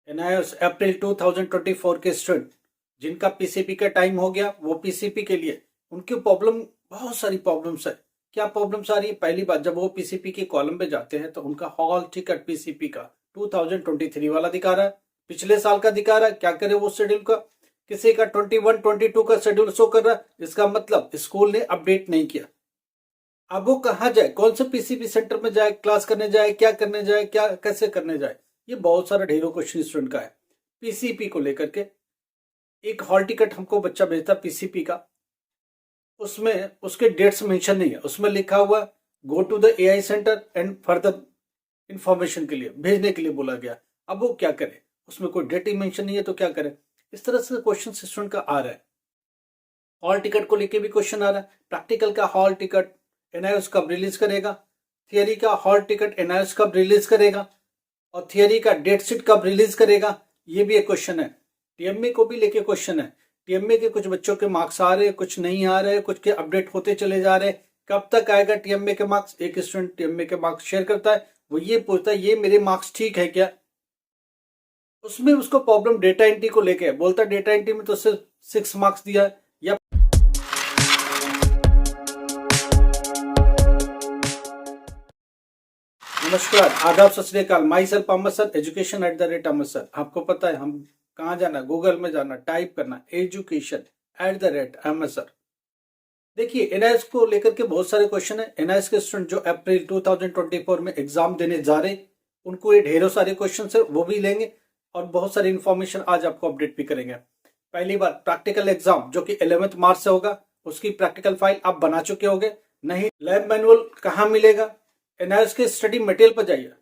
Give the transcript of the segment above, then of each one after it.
NIOS अप्रैल 2024 के student जिनका PCP का टाइम हो गया, वो पीसीपी के लिए उनकी प्रॉब्लम, बहुत सारी प्रॉब्लम्स है। क्या प्रॉब्लम्स आ रही है? पहली बात, जब वो पीसीपी के कॉलम पे जाते हैं तो उनका हॉल टिकट पीसीपी का 2023 वाला दिखा रहा है, पिछले साल का दिखा रहा है। क्या करे वो शेड्यूल का? किसी का 21 22 का शेड्यूल शो कर रहा है। इसका मतलब स्कूल ने अपडेट नहीं किया। अब वो कहाँ जाए, कौन से पीसीपी सेंटर में जाए, क्लास करने जाए, क्या करने जाए, क्या कैसे करने जाए? ये बहुत सारा ढेरों क्वेश्चन स्टूडेंट का है पीसीपी को लेकर के। एक हॉल टिकट हमको बच्चा भेजता पीसीपी का, उसमें उसके डेट्स मेंशन नहीं है, उसमें लिखा हुआ go to the AI centre and further information के लिए भेजने के लिए बोला गया। अब वो क्या करे? उसमें कोई डेट ही मेंशन नहीं है तो क्या करे? इस तरह से क्वेश्चन स्टूडेंट का आ रहा है। हॉल टिकट को लेके भी क्वेश्चन आ रहा है। प्रैक्टिकल का हॉल टिकट एनआईओएस कब रिलीज करेगा, थियरी का हॉल टिकट एनआईओएस कब रिलीज करेगा, और थियरी का डेट शीट कब रिलीज करेगा, ये भी एक क्वेश्चन है। टीएमए को भी लेके क्वेश्चन है। टीएमए के कुछ बच्चों के मार्क्स आ रहे, कुछ नहीं आ रहे, कुछ के अपडेट होते चले जा रहे। कब तक आएगा टीएमए के मार्क्स? एक स्टूडेंट टीएमए के मार्क्स शेयर करता है, वो ये पूछता है ये मेरे मार्क्स ठीक है क्या? उसमें उसको प्रॉब्लम डेटा एंट्री को लेके है। बोलता है डेटा एंट्री में तो सिर्फ 6 मार्क्स दिया है। या नमस्कार, आदाब, Sat Sri Akal. Myself Ahmed sir, education @Ahmed sir. आपको पता है हम कहाँ जाना, गूगल में जाना, टाइप करना एजुकेशन @अहमद सर। देखिए, एनआईएस को लेकर के बहुत सारे क्वेश्चन है। एनआईएस के स्टूडेंट जो अप्रैल 2024 में एग्जाम देने जा रहे, उनको ये ढेरों सारे क्वेश्चन है, वो भी लेंगे और बहुत सारी इंफॉर्मेशन आज आपको अपडेट भी करेंगे। पहली बात, प्रैक्टिकल एग्जाम जो कि 11 मार्च से होगा, उसकी प्रैक्टिकल फाइल आप बना चुके होंगे। नहीं, लैब मैनुअल कहाँ मिलेगा? एनआईएस के स्टडी मटेरियल पर जाइए।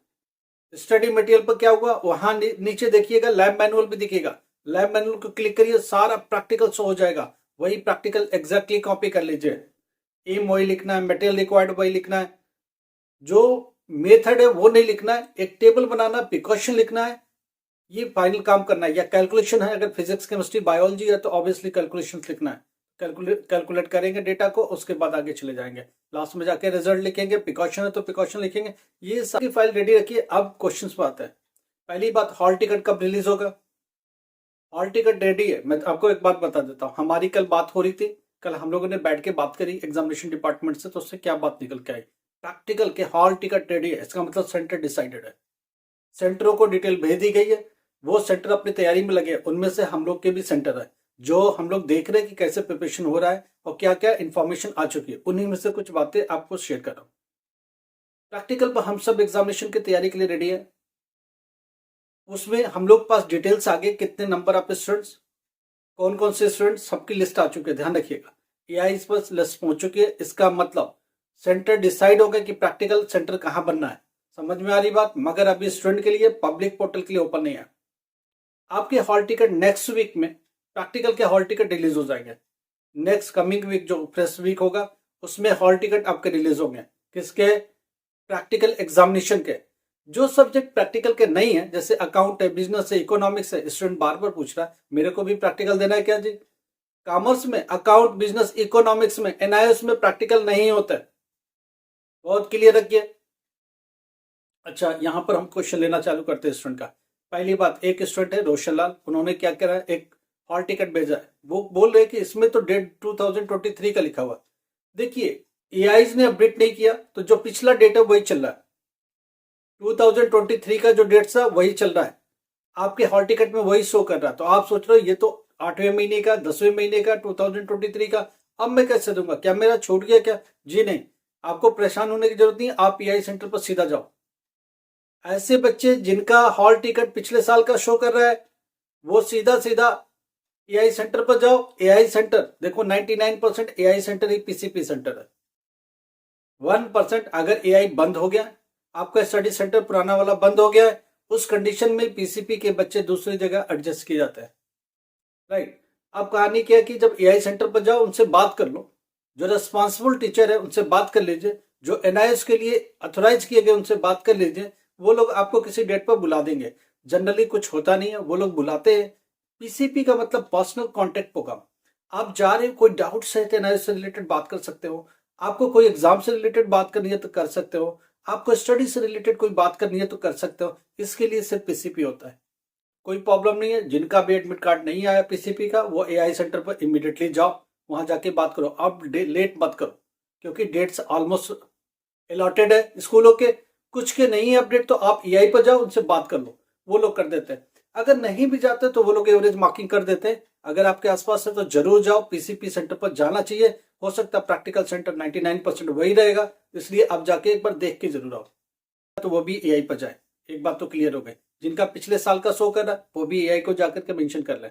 स्टडी मटेरियल पर क्या हुआ, वहां नीचे देखिएगा लैब मैनुअल भी दिखेगा। लैब मैनुअल को क्लिक करिए, सारा प्रैक्टिकल शो हो जाएगा। वही प्रैक्टिकल एग्जैक्टली कॉपी कर लीजिए। एम वही लिखना है, मटेरियल रिक्वायर्ड वही लिखना है, जो मेथड है वो नहीं लिखना है। एक टेबल बनाना, प्रिकॉशन लिखना है, ये फाइनल काम करना है। या कैलकुलेशन है, अगर फिजिक्स केमिस्ट्री बायोलॉजी है तो ऑब्वियसली कैलकुलेशन लिखना है। कैलकुलेट करेंगे डेटा को, उसके बाद आगे चले जाएंगे। लास्ट में जाके रिजल्ट लिखेंगे। प्रिकॉशन है तो प्रिकॉशन लिखेंगे। ये सारी फाइल रेडी रखिए। अब क्वेश्चंस पर आते हैं। पहली बात, हॉल टिकट कब रिलीज होगा? हॉल टिकट रेडी है। मैं आपको एक बात बता देता हूँ, हमारी कल बात हो रही थी। कल हम लोगों ने बैठ के बात करी एग्जामिनेशन डिपार्टमेंट से, तो उससे क्या बात निकल के आई? प्रैक्टिकल के हॉल टिकट रेडी है, इसका मतलब सेंटर डिसाइडेड है। सेंटरों को डिटेल भेज दी गई है, वो सेंटर अपनी तैयारी में लगे। उनमें से हम लोग के भी सेंटर है, जो हम लोग देख रहे हैं कि कैसे प्रिपरेशन हो रहा है और क्या क्या इंफॉर्मेशन आ चुकी है। उन्हीं में से कुछ बातें आपको शेयर कर रहा हूं। प्रैक्टिकल पर हम सब एग्जामिनेशन की तैयारी के लिए रेडी है। उसमें हम लोग पास डिटेल्स आगे, कितने नंबर ऑफ स्टूडेंट्स, कौन कौन से स्टूडेंट्स, सबकी लिस्ट आ चुकी है। ध्यान रखिएगा, एआई इस पर लिस्ट पहुंच चुकी है। इसका मतलब सेंटर डिसाइड हो गया कि प्रैक्टिकल सेंटर कहां बनना है। समझ में आ रही बात? मगर अभी स्टूडेंट के लिए पब्लिक पोर्टल के लिए ओपन नहीं है। आपके हॉल टिकट नेक्स्ट वीक में, प्रैक्टिकल के हॉल टिकट रिलीज हो जाएंगे। नेक्स्ट कमिंग वीक जो फ्रेश वीक होगा, उसमें हॉल टिकट आपके रिलीज होंगे। किसके? प्रैक्टिकल एग्जामिनेशन के। जो सब्जेक्ट प्रैक्टिकल के नहीं है, जैसे अकाउंट है, बिजनेस है, इकोनॉमिक्स है, स्टूडेंट बार बार पूछ रहा है मेरे को भी प्रैक्टिकल देना है क्या जी? कॉमर्स में अकाउंट, बिजनेस, इकोनॉमिक्स में, एनआईएस में प्रैक्टिकल नहीं होता है। बहुत क्लियर रखिए। अच्छा, यहां पर हम क्वेश्चन लेना चालू करते हैं स्टूडेंट का। पहली बात, एक स्टूडेंट है रोशन लाल, उन्होंने क्या करा है, एक हॉल टिकट भेजा है। वो बोल रहे हैं कि इसमें तो डेट 2023 का लिखा हुआ। देखिए, एआईज ने अपडेट नहीं किया, तो जो पिछला डेट है वही चल रहा है। 2023 का जो डेट था वही चल रहा है, आपके हॉल टिकट में वही शो कर रहा है। तो आप सोच रहे हो ये तो 8वें महीने का, 10वें महीने का 2023 का, अब मैं कैसे दूंगा? क्या मेरा छूट गया क्या? जी नहीं, आपको परेशान होने की जरूरत नहीं। आप एआई सेंटर पर सीधा जाओ। ऐसे बच्चे जिनका हॉल टिकट पिछले साल का शो कर रहा है, वो सीधा सीधा एआई सेंटर पर जाओ। एआई सेंटर देखो, 99% एआई सेंटर ही पीसीपी सेंटर है। 1% अगर एआई बंद हो गया, आपका स्टडी सेंटर पुराना वाला बंद हो गया है, उस कंडीशन में पीसीपी के बच्चे दूसरी जगह एडजस्ट किए जाते हैं। राइट। अब कहानी क्या है कि जब एआई सेंटर पर जाओ, उनसे बात कर लो। जो रिस्पॉन्सिबल टीचर है उनसे बात कर लीजिए। जो एनआईएस के लिए अथोराइज किए गए उनसे बात कर लीजिए। वो लोग आपको किसी डेट पर बुला देंगे। जनरली कुछ होता नहीं है, वो लोग बुलाते हैं। पीसीपी का मतलब पर्सनल कॉन्टेक्ट प्रोग्राम। आप जा रहे हो, कोई डाउट्स है तो एनआईएस से रिलेटेड बात कर सकते हो। आपको कोई एग्जाम से रिलेटेड बात करनी है तो कर सकते हो। आपको स्टडी से रिलेटेड कोई बात करनी है तो कर सकते हो। इसके लिए सिर्फ पीसीपी होता है। कोई प्रॉब्लम नहीं है। जिनका भी एडमिट कार्ड नहीं आया पीसीपी का, वो एआई सेंटर पर इमीडिएटली जाओ, वहां जाके बात करो। अब लेट मत करो, क्योंकि डेट्स ऑलमोस्ट अलॉटेड है स्कूलों के। कुछ के नहीं है अपडेट, तो आप एआई पर जाओ, उनसे बात कर लो, वो लोग कर देते हैं। अगर नहीं भी जाते तो वो लोग एवरेज मार्किंग कर देते हैं। अगर आपके आसपास है तो जरूर जाओ, पीसीपी सेंटर पर जाना चाहिए। हो सकता है प्रैक्टिकल सेंटर 99% वही रहेगा, इसलिए आप जाके एक बार देख के जरूर आओ, तो वो भी एआई पर जाए। एक बात तो क्लियर हो गई। जिनका पिछले साल का शो कर रहा है वो भी एआई को जाकर के मेंशन कर ले।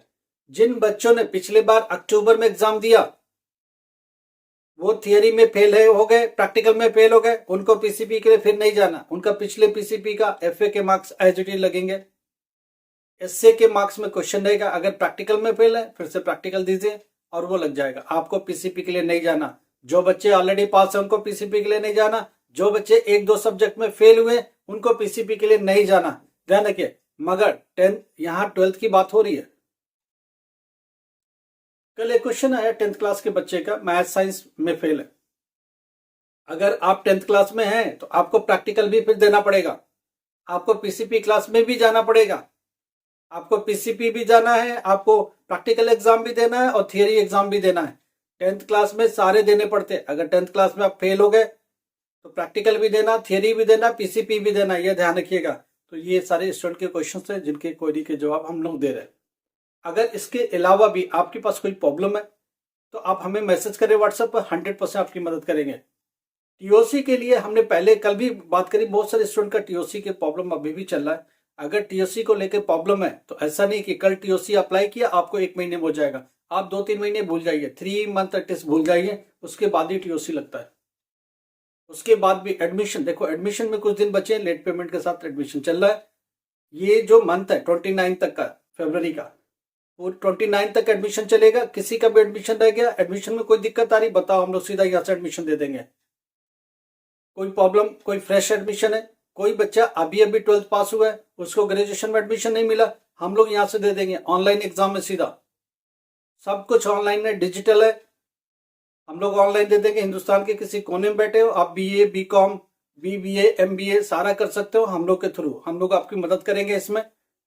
जिन बच्चों ने पिछले बार अक्टूबर में एग्जाम दिया, वो थियरी में फेल है हो गए, प्रैक्टिकल में फेल हो गए, उनको पीसीपी के लिए फिर नहीं जाना। उनका पिछले पीसीपी का एफए के मार्क्स एज इट इज लगेंगे। एसए के मार्क्स में क्वेश्चन रहेगा, अगर प्रैक्टिकल में फेल है फिर से प्रैक्टिकल दीजिए और वो लग जाएगा। आपको पीसीपी के लिए नहीं जाना। जो बच्चे ऑलरेडी पास है उनको पीसीपी के लिए नहीं जाना। जो बच्चे 1-2 सब्जेक्ट में फेल हुए उनको पीसीपी के लिए नहीं जाना, ध्यान रखिए। मगर 10th, यहाँ 12th की बात हो रही है। कल एक क्वेश्चन आया 10th क्लास के बच्चे का, मैथ साइंस में फेल है। अगर आप 10th क्लास में हैं तो आपको प्रैक्टिकल भी फिर देना पड़ेगा, आपको पीसीपी क्लास में भी जाना पड़ेगा, आपको पीसीपी भी जाना है, आपको प्रैक्टिकल एग्जाम भी देना है और थियरी एग्जाम भी देना है। 10th क्लास में सारे देने पड़ते हैं। अगर 10th क्लास में आप फेल हो गए तो प्रैक्टिकल भी देना, थियरी भी देना, पीसीपी भी देना, यह ध्यान रखिएगा। तो ये सारे स्टूडेंट के क्वेश्चन हैं जिनके क्वेरी के जवाब हम लोग दे रहे हैं। अगर इसके अलावा भी आपके पास कोई प्रॉब्लम है तो आप हमें मैसेज करें व्हाट्सएप पर, 100% आपकी मदद करेंगे। टीओसी के लिए हमने पहले कल भी बात करी, बहुत सारे स्टूडेंट का टीओसी के प्रॉब्लम अभी भी चल रहा है। अगर टीओसी को लेकर प्रॉब्लम है तो ऐसा नहीं कि कल टीओसी अप्लाई किया आपको 1 महीने में हो जाएगा। आप 2-3 महीने भूल जाइए, 3 मंथ एटलीस्ट भूल जाइए, उसके बाद ही टीओसी लगता है। उसके बाद भी एडमिशन, देखो एडमिशन में कुछ दिन बचे हैं, लेट पेमेंट के साथ एडमिशन चल रहा है। ये जो मंथ है 29 तक का, फरवरी का, वो 29 तक एडमिशन चलेगा। किसी का भी एडमिशन रह गया, एडमिशन में कोई दिक्कत आ रही बताओ, हम लोग सीधा यहाँ से एडमिशन दे देंगे। कोई प्रॉब्लम, कोई फ्रेश एडमिशन है, कोई बच्चा अभी 12th पास हुआ है, उसको ग्रेजुएशन में एडमिशन नहीं मिला, हम लोग यहाँ से दे देंगे ऑनलाइन एग्जाम में सीधा। सब कुछ ऑनलाइन है, डिजिटल है, हम लोग ऑनलाइन दे देंगे। हिंदुस्तान के किसी कोने में बैठे हो आप, बीए, बीकॉम, बीबीए, एमबीए सारा कर सकते हो हम लोग के थ्रू। हम लोग आपकी मदद करेंगे इसमें,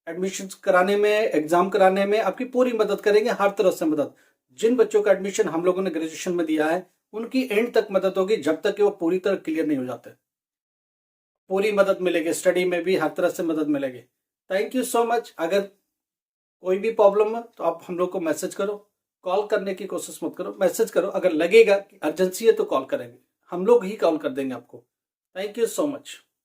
एडमिशन कराने में, एग्जाम कराने में आपकी पूरी मदद करेंगे, हर तरह से मदद। जिन बच्चों का एडमिशन हम लोगों ने ग्रेजुएशन में दिया है उनकी एंड तक मदद होगी, जब तक कि वो पूरी तरह क्लियर नहीं हो जाते। पूरी मदद मिलेगी, स्टडी में भी हर तरह से मदद मिलेगी। Thank you so much. अगर कोई भी प्रॉब्लम है तो आप हम लोग को मैसेज करो, कॉल करने की कोशिश मत करो, मैसेज करो। अगर लगेगा कि अर्जेंसी है तो कॉल करेंगे, हम लोग ही कॉल कर देंगे आपको। Thank you so much.